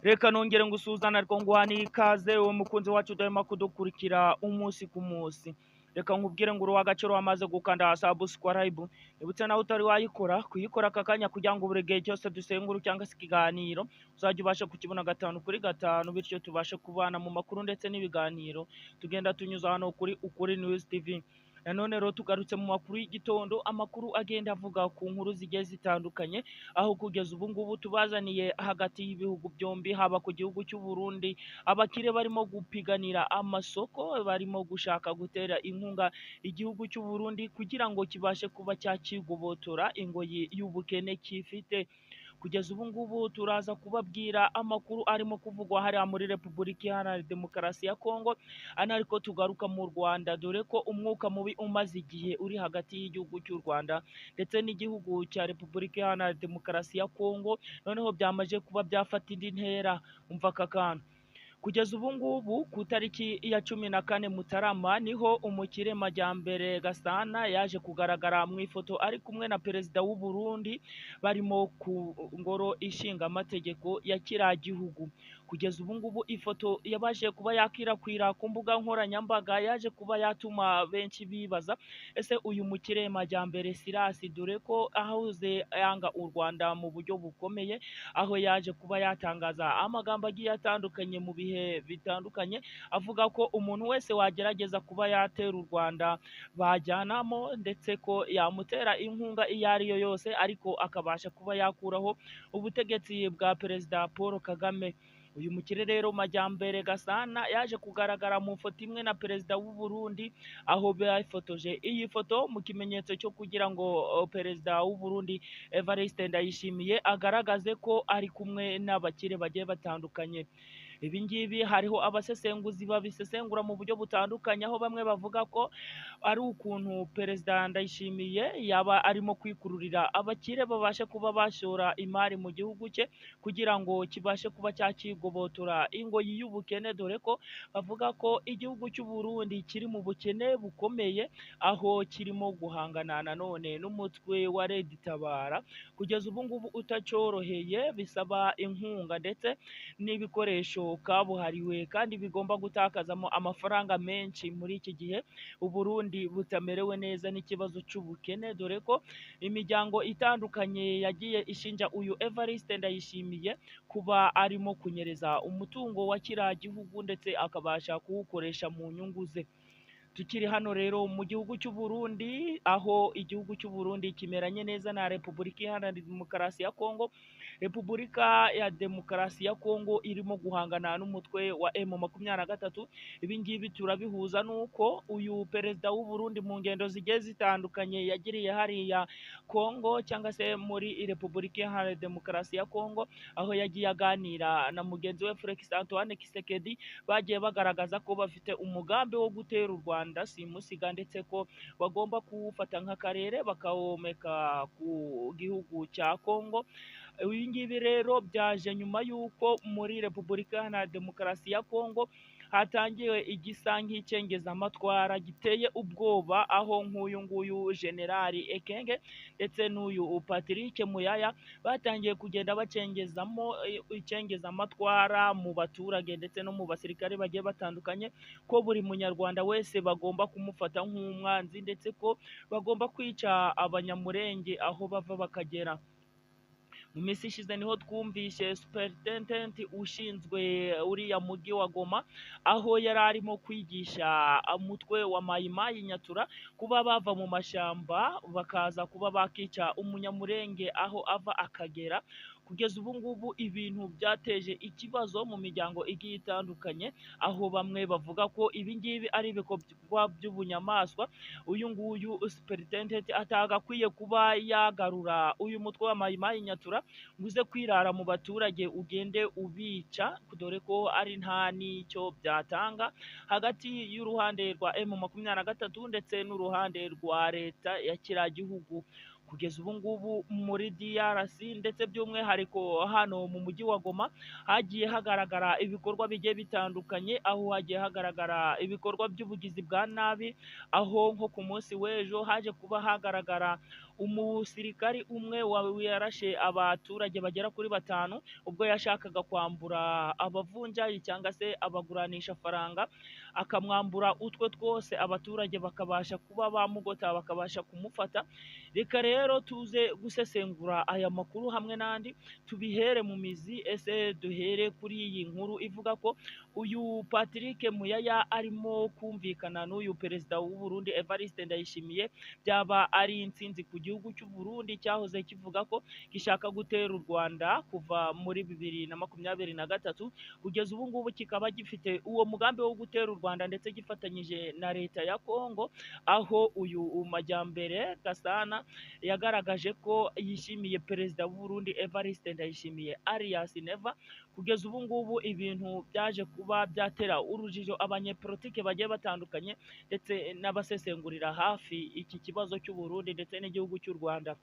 reka nongere ngusuzana ariko nguha n'ikaze uwo mukunzi wacu udahema kudukurikira umunsi ku munsi. Reka nkubwire ngo uruha agaciro wamaze gukanda subscribe, nibutse nawe utari wayikora kuyikora aka kanya kugira ngo buri gihe cyose dusengura cyangwa se ikiganiro uzajya ubasha kukibona 5 kuri 5, bityo tubashe kubana mu makuru ndetse n'ibiganiro tugenda tunyuza hano kuri Ukuri News TV. Nanone rero tugarutse mu makuru y'igitondo, amakuru agenda avuga ku nkuru zigiye zitandukanye, aho kugeza ubu ngubu tubazaniye hagati y'ibihugu byombi, haba ku gihugu cy'u Burundi abakire barimo gupiganira amasoko, barimo gushaka gutera inkunga igihugu cy'u Burundi kugira ngo kibashe kuba cyakigobotora ingoyi y'ubukene kifite. Kugeza ubu ngubu turaza kubabwira amakuru arimo kuvugwa hariya muri Repubulika Iharanira Demokarasi ya Kongo, ariko tugaruka mu Rwanda, dore ko umwuka mubi umaze igihe uri hagati y'igihugu cy'u Rwanda ndetse n'igihugu cya Repubulika Iharanira Demokarasi ya Kongo, noneho byamaze kuba byafata indi ntera. Umva aka kantu. Kugeza ubu ngubu ku itariki ya 14 Mutarama niho umukire Majyambere Gasana yaje kugaragara mu ifoto ari kumwe na perezida w'u Burundi, barimo ku ngoro ishinga amategeko ya kiriya gihugu. Kugeza ubu ngubu ifoto yabashije kuba yakwirakwira ku mbuga nkoranyambaga, yaje kuba yatuma benshi bibaza ese uyu mukire Majyambere Silas, dore ko ahuze yanga u Rwanda mu buryo bukomeye, aho yaje kuba yatangaza amagambo agiye atandukanye mu bihe bitandukanye, avuga ko umuntu wese wagerageza kuba yatera u Rwanda bajyanamo, ndetse ko yamutera inkunga iyo ari yo yose, ariko akabasha kuba yakuraho ubutegetsi bwa perezida Paul Kagame. Uyu mukire rero Majyambere Gasana yaje kugaragara mu foto imwe na perezida w'u Burundi, aho bafotoje iyi foto mu kimenyetso cyo kugira ngo perezida w'u Burundi Evariste Ndayishimiye agaragaze ko ari kumwe n'abakire bagiye batandukanye. Ibi ngibi hariho abasesenguzi babisesengura mu buryo butandukanye, aho bamwe bavuga ko ari ukuntu perezida Ndayishimiye yaba arimo kwikururira abakire babashe kuba bashora imari mu gihugu cye kugira ngo kibashe kuba cyakigobotora ingoyi y'ubukene, dore ko bavuga ko igihugu cy'u Burundi kiri mu bukene bukomeye, aho kirimo guhangana nanone n'umutwe wa Red Tabara. Kugeza ubu ngubu utacyoroheye, bisaba inkunga ndetse n'ibikoresho kabuhariwe, kandi bigomba gutakazamo amafaranga menshi muri iki gihe u Burundi butamerewe neza n'ikibazo cy'ubukene, dore ko imiryango itandukanye yagiye ishinja uyu Evariste Ndayishimiye kuba arimo kunyereza umutungo wa kiriya gihugu ndetse akabasha kuwukoresha mu nyungu ze. Tukiri hano rero mu gihugu cy'u Burundi, aho igihugu cy'u Burundi kimeranye neza na Repubulika Iharanira Demokarasi ya Kongo. Repubulika ya Demokarasi ya Kongo irimo guhangana n'umutwe wa M23. Ibi ngibi turabihuza nuko uyu perezida w'u Burundi mu ngendo zigiye zitandukanye yagiriye hariya Kongo, cyangwa se muri Repubulika Iharanira Demokarasi ya Kongo, aho yagiye aganira na mugenzi we Felix Antoine Tshisekedi, bagiye bagaragaza ko bafite umugambi wo gutera u Rwanda simusiga, ndetse ko bagomba kuwufata nk'akarere bakawomeka ku gihugu cya Kongo. Ibi ngibi rero byaje nyuma y'uko muri Repubulika Iharanira Demokarasi ya Kongo hatangiwe igisa nk'icengezamatwara giteye ubwoba, aho nk'uyu nguyu Generali Ekenge ndetse n'uyu Patrick Muyaya batangiye kugenda bacengezamo icengezamatwara mu baturage ndetse no mu basirikare bagiye batandukanye, ko buri munyarwanda wese bagomba kumufata nk'umwanzi, ndetse ko bagomba kwica abanyamurenge aho bava bakagera. Mu minsi ishize niho twumvishe superintendent ushinzwe uriya mujyi wa Goma, aho yari arimo kwigisha umutwe wa Mayimayi Nyatura kuba bava mu mashyamba bakaza kuba bakica umunyamurenge aho ava akagera. Kugeza ubu ngubu ibintu byateje ikibazo mu miryango igiye itandukanye, aho bamwe bavuga ko ibi ngibi ari ibikorwa by'ubunyamaswa. Uyu nguyu superintendent atagakwiye kuba yagarura uyu mutwe wa Mayimayi Nyatura ngo uze kwirara mu baturage ugende ubica, dore ko ari nta n'icyo byatanga hagati y'uruhande rwa M23 ndetse n'uruhande rwa leta ya kiriya gihugu. Kugeza ubu ngubu muri DRC ndetse by'umwihariko hano mu mujyi wa Goma hagiye hagaragara ibikorwa bigiye bitandukanye, aho hagiye hagaragara ibikorwa by'ubugizi bwa nabi, aho nko ku munsi w'ejo haje kuba hagaragara umusirikari umwe yarashe abaturage bagera kuri batanu ubwo yashakaga kwambura abavunjayi cyangwa se abaguranisha faranga, akamwambura utwe twose abaturage bakabasha kuba bamugota bakabasha kumufata. Reka rero tuze gusesengura aya makuru hamwe n'andi tubihere mu mizi. Ese duhere kuri iyi nkuru ivuga ko uyu Patrick Muyaya arimo kumvikana n'uyu perezida w'u Burundi Evariste Ndayishimiye, byaba ari intsinzi ku gihugu cy'u Burundi cyahoze kivuga ko gishaka gutera u Rwanda kuva muri 2023 kugeza ubu ngubu kikaba gifite uwo mugambi wo gutera u Rwanda ndetse gifatanyije na leta ya Kongo, aho uyu Majyambere Gasana yagaragaje ko yishimiye perezida w'u Burundi Evariste Ndayishimiye alias Neva. Kugeza ubu ngubu ibintu byaje kuba byatera urujijo abanyepolitike bagiye batandukanye ndetse n'abasesengurira hafi iki kibazo cy'u Burundi ndetse n'igihugu cy'u Rwanda.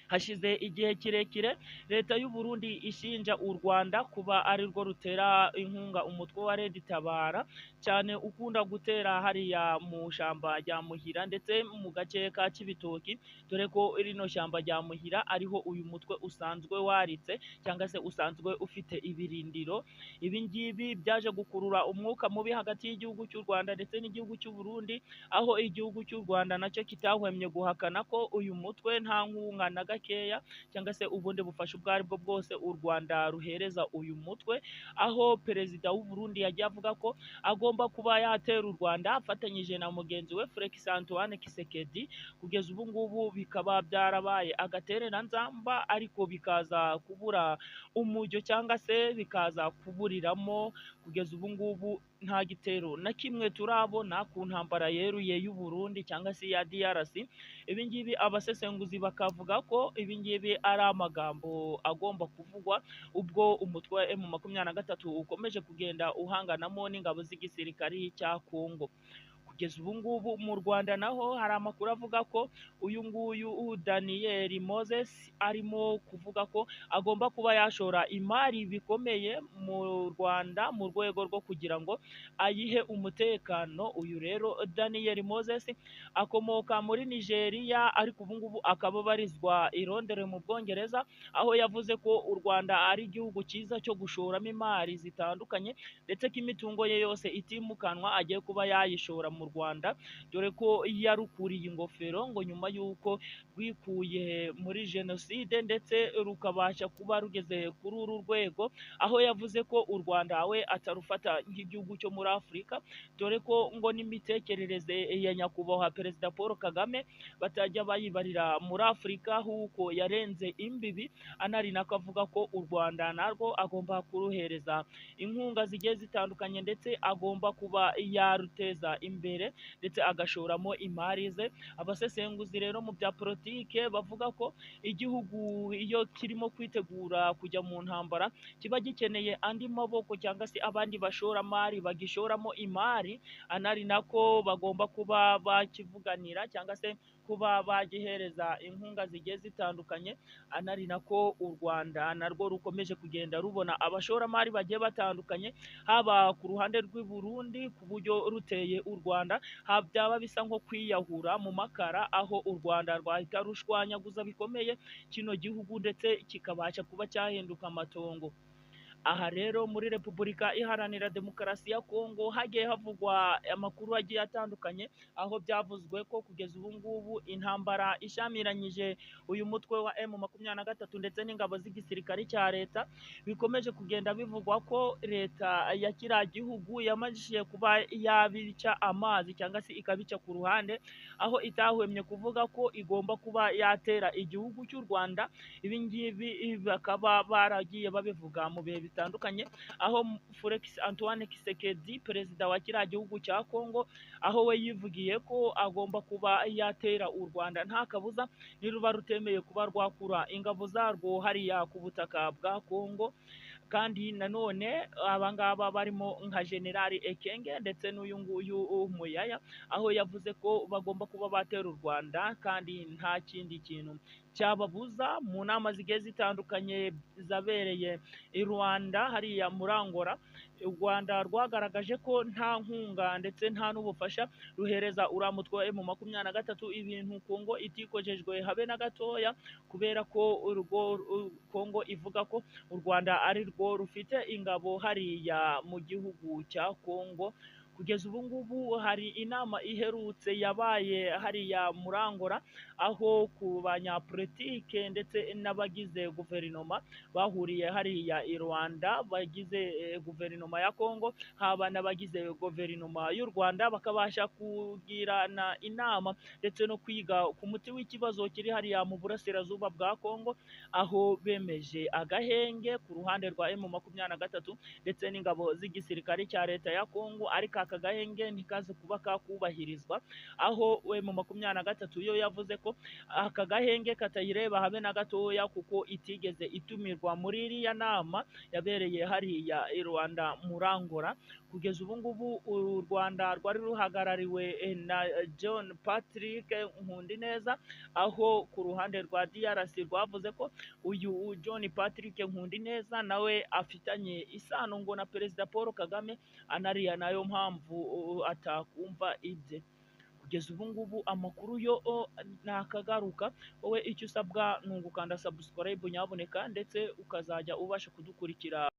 Hashize igihe kirekire leta y'u Burundi ishinja u Rwanda kuba ari rwo rutera inkunga umutwe wa Red Tabara, cyane ukunda gutera hariya mu shamba rya Muhira ndetse mu gace ka Kibitoki, dore ko rino shamba rya Muhira ariho uyu mutwe usanzwe waritse cyangwa se usanzwe ufite ibirindiro. Ibi ngibi byaje gukurura umwuka mubi hagati y'igihugu cy'u Rwanda ndetse n'igihugu cy'u Burundi, aho igihugu cy'u Rwanda nacyo kitahwemye guhakana ko uyu mutwe nta nkunga na gakeya cyangwa se ubundi bufasha ubwo ari bwo bwose u Rwanda ruhereza uyu mutwe, aho perezida w'u Burundi yagiye avuga ko agomba kuba yatera u Rwanda afatanyije na mugenzi we Felix Antoine Tshisekedi. Kugeza ubu ngubu bikaba byarabaye agaterera nzamba, ariko bikaza kubura umujyo cyangwa se bikaza kuburiramo. Kugeza ubu ngubu nta gitero na kimwe turabona ku ntambara yeruye y'u Burundi cyangwa se ya DRC. Ibi ngibi abasesenguzi bakavuga ko ibi ngibi ari amagambo agomba kuvugwa ubwo umutwe wa M23 ukomeje kugenda uhanganamo n'ingabo z'igisirikari cya Kongo. Kugeza ubu ngubu mu Rwanda naho hari amakuru avuga ko uyu nguyu Daniel Moses arimo kuvuga ko agomba kuba yashora imari bikomeye mu Rwanda mu rwego rwo kugira ngo ayihe umutekano. Uyu rero Daniel Moses akomoka muri Nigeria, ariko ubu ngubu akaba abarizwa i Londres mu Bwongereza, aho yavuze ko u Rwanda ari igihugu cyiza cyo gushoramo imari zitandukanye ndetse ko imitungo ye yose itimukanwa agiye kuba yayishora mu Rwanda, dore ko yarukuriye ingofero ngo nyuma y'uko rwikuye muri jenoside ndetse rukabasha kuba rugeze kuri uru rwego, aho yavuze ko u Rwanda we atarufata nk'igihugu cyo muri Afurika, dore ko ngo n'imitekerereze ya nyakubahwa perezida Paul Kagame batajya bayibarira muri Afurika, ahubwo yarenze imbibi, anari nako avuga ko u Rwanda narwo agomba kuruhereza inkunga zigiye zitandukanye ndetse agomba kuba yaruteza imbere ndetse agashoramo imari ze. Abasesenguzi rero mu bya politike bavuga ko igihugu iyo kirimo kwitegura kujya mu ntambara kiba gikeneye andi maboko cyangwa se abandi bashoramari bagishoramo imari, anari nako bagomba kuba bakivuganira cyangwa se kuba bagihereza inkunga zigiye zitandukanye, anari nako u Rwanda narwo rukomeje kugenda rubona abashoramari bagiye batandukanye, haba ku ruhande rw'i Burundi ku buryo ruteye u Rwanda byaba bisa nko kwiyahura mu makara, aho u Rwanda rwahita rushwanyaguza bikomeye kino gihugu ndetse kikabasha kuba cyahinduka amatongo. Aha rero muri Repubulika Iharanira Demokarasi ya Kongo hagiye havugwa amakuru agiye atandukanye, aho byavuzwe ko kugeza ubu ngubu intambara ishamiranyije uyu mutwe wa M23 ndetse n'ingabo z'igisirikare cya leta bikomeje kugenda bivugwa ko leta ya kiriya gihugu yamajije kuba yabica amazi cyangwa se ikabica ku ruhande, aho itahwemye kuvuga ko igomba kuba yatera igihugu cy'u Rwanda. Ibi ngibi bakaba baragiye babivuga mu bihe bitandukanye, aho Felix Antoine Tshisekedi perezida wa kiriya gihugu cya Kongo, aho we yivugiye ko agomba kuba yatera u Rwanda nta kabuza niruba rutemeye kuba rwakura ingabo zarwo hariya ku butaka bwa Kongo. Kandi nanone abangaba barimo nka General Ekenge ndetse n'uyu nguyu Muyaya, aho yavuze ko bagomba kuba batera u Rwanda kandi nta kindi kintu cyababuza mu nama zigiye zitandukanye zabereye i Rwanda hariya muri Angola. U Rwanda rwagaragaje ko nta nkunga ndetse nta n'ubufasha ruhereza uriya mutwe wa M23, ibintu Kongo itikojejwe habe na gatoya, kubera ko Kongo ivuga ko u Rwanda ari rwo rufite ingabo hariya mu gihugu cya Kongo. Kugeza ubu ngubu hari inama iherutse yabaye hariya muri Angola, aho ku banyapolitike ndetse n'abagize guverinoma bahuriye hariya i Rwanda, bagize guverinoma ya Kongo, haba n'abagize guverinoma y'u Rwanda, bakabasha kugirana inama ndetse no kwiga ku muti w'ikibazo kiri hariya mu burasirazuba bwa Kongo, aho bemeje agahenge ku ruhande rwa M23 ndetse n'ingabo z'igisirikare cya leta ya Kongo, ariko aka gahenge ntikaze kuba kakubahirizwa, aho M23 yo yavuze ko aka gahenge katayireba habe na gatoya, kuko itigeze itumirwa muri iriya nama yabereye hariya i Rwanda muri Angola. Kugeza ubu ngubu u Rwanda rwari ruhagarariwe na John Patrick Nkundineza, aho ku ruhande rwa DRC rwavuze ko uyu John Patrick Nkundineza nawe afitanye isano ngo na Perezida Paul Kagame, anariya nayo mpamvu atakumva ibye. Kugeza ubu ngubu amakuru yo nakagaruka, wowe icyo usabwa ni ugukanda subscribe nyaboneka, ndetse ukazajya ubasha kudukurikira.